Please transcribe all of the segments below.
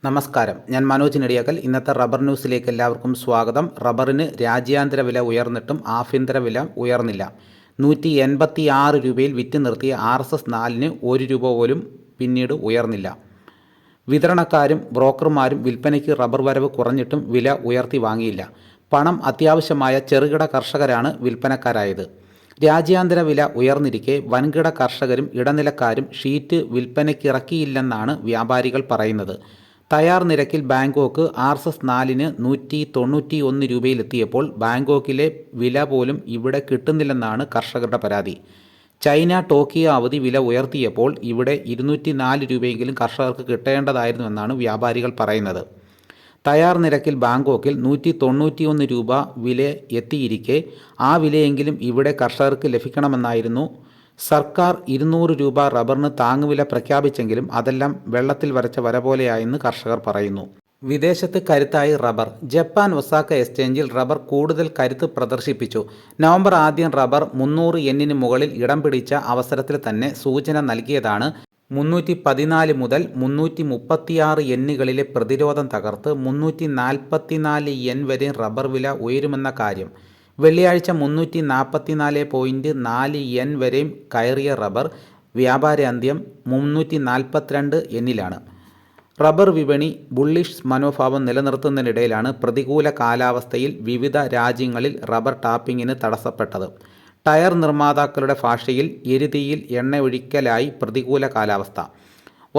നമസ്കാരം, ഞാൻ മനോജ് നെടിയാക്കൽ. ഇന്നത്തെ റബ്ബർ ന്യൂസിലേക്ക് എല്ലാവർക്കും സ്വാഗതം. റബ്ബറിന് രാജ്യാന്തര വില ഉയർന്നിട്ടും ആഭ്യന്തര വില ഉയർന്നില്ല. 186 രൂപയിൽ വിറ്റ് നിർത്തിയ RSS 4-ന് 1 രൂപ പോലും പിന്നീട് ഉയർന്നില്ല. വിതരണക്കാരും ബ്രോക്കർമാരും വിൽപ്പനയ്ക്ക് റബ്ബർ വരവ് കുറഞ്ഞിട്ടും വില ഉയർത്തി വാങ്ങിയില്ല. പണം അത്യാവശ്യമായ ചെറുകിട കർഷകരാണ് വിൽപ്പനക്കാരായത്. രാജ്യാന്തര വില ഉയർന്നിരിക്കെ വൻകിട കർഷകരും ഇടനിലക്കാരും ഷീറ്റ് വിൽപ്പനയ്ക്കിറക്കിയില്ലെന്നാണ് വ്യാപാരികൾ പറയുന്നത്. തയ്യാർ നിരക്കിൽ ബാങ്കോക്ക് RSS 4-ന് 191 രൂപയിലെത്തിയപ്പോൾ ബാങ്കോക്കിലെ വില പോലും ഇവിടെ കിട്ടുന്നില്ലെന്നാണ് കർഷകരുടെ പരാതി. ചൈന ടോക്കിയോ അവധി വില ഉയർത്തിയപ്പോൾ ഇവിടെ 204 രൂപയെങ്കിലും കർഷകർക്ക് കിട്ടേണ്ടതായിരുന്നുവെന്നാണ് വ്യാപാരികൾ പറയുന്നത്. തയ്യാർ നിരക്കിൽ ബാങ്കോക്കിൽ 191 രൂപ വില എത്തിയിരിക്കെ ആ വിലയെങ്കിലും ഇവിടെ കർഷകർക്ക് ലഭിക്കണമെന്നായിരുന്നു. സർക്കാർ 200 രൂപ റബ്ബറിന് താങ്ങുവില പ്രഖ്യാപിച്ചെങ്കിലും അതെല്ലാം വെള്ളത്തിൽ വരച്ച വര പോലെയായെന്ന് കർഷകർ പറയുന്നു. വിദേശത്ത് കരുത്തായി റബ്ബർ. ജപ്പാൻ ഒസാക്ക എക്സ്ചേഞ്ചിൽ റബ്ബർ കൂടുതൽ കരുത്ത് പ്രദർശിപ്പിച്ചു. നവംബർ ആദ്യം റബ്ബർ 300 യെന്നിന് മുകളിൽ ഇടം പിടിച്ച അവസരത്തിൽ തന്നെ സൂചന നൽകിയതാണ് 314 മുതൽ 336 യെന്നുകളിലെ പ്രതിരോധം തകർത്ത് 344 യെൻ വരെ റബ്ബർ വില ഉയരുമെന്ന കാര്യം. വെള്ളിയാഴ്ച 344.4 യെൻ വരെയും കയറിയ റബ്ബർ വ്യാപാരാന്ത്യം 342 യെന്നിലാണ്. റബ്ബർ വിപണി ബുള്ളിഷ് മനോഭാവം നിലനിർത്തുന്നതിനിടയിലാണ് പ്രതികൂല കാലാവസ്ഥയിൽ വിവിധ രാജ്യങ്ങളിൽ റബ്ബർ ടാപ്പിങ്ങിന് തടസ്സപ്പെട്ടത്. ടയർ നിർമ്മാതാക്കളുടെ ഭാഷയിൽ എരുതിയിൽ എണ്ണ ഒഴിക്കലായി പ്രതികൂല കാലാവസ്ഥ.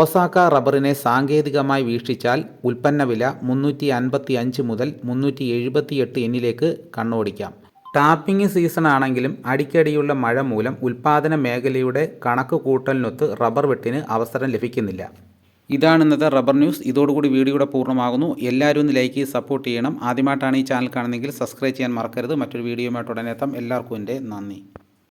ഒസാക്ക റബ്ബറിനെ സാങ്കേതികമായി വീക്ഷിച്ചാൽ ഉൽപ്പന്ന വില 355 മുതൽ 378 യെന്നിലേക്ക് കണ്ണോടിക്കാം. ടാപ്പിംഗ് സീസണാണെങ്കിലും അടിക്കടിയുള്ള മഴ മൂലം ഉൽപ്പാദന മേഖലയുടെ കണക്കുകൂട്ടലിനൊത്ത് റബ്ബർ വെട്ടിന് അവസരം ലഭിക്കുന്നില്ല. ഇതാണ് ഇന്നത്തെ റബ്ബർ ന്യൂസ്. ഇതോടുകൂടി വീഡിയോയുടെ പൂർണ്ണമാകുന്നു. എല്ലാവരും ഒന്ന് ലൈക്ക് ചെയ്ത് സപ്പോർട്ട് ചെയ്യണം. ആദ്യമായിട്ടാണ് ഈ ചാനൽ കാണുന്നതെങ്കിൽ സബ്സ്ക്രൈബ് ചെയ്യാൻ മറക്കരുത്. മറ്റൊരു വീഡിയോയുമായിട്ട് ഉടനെ എത്താം. എല്ലാവർക്കും എൻ്റെ നന്ദി.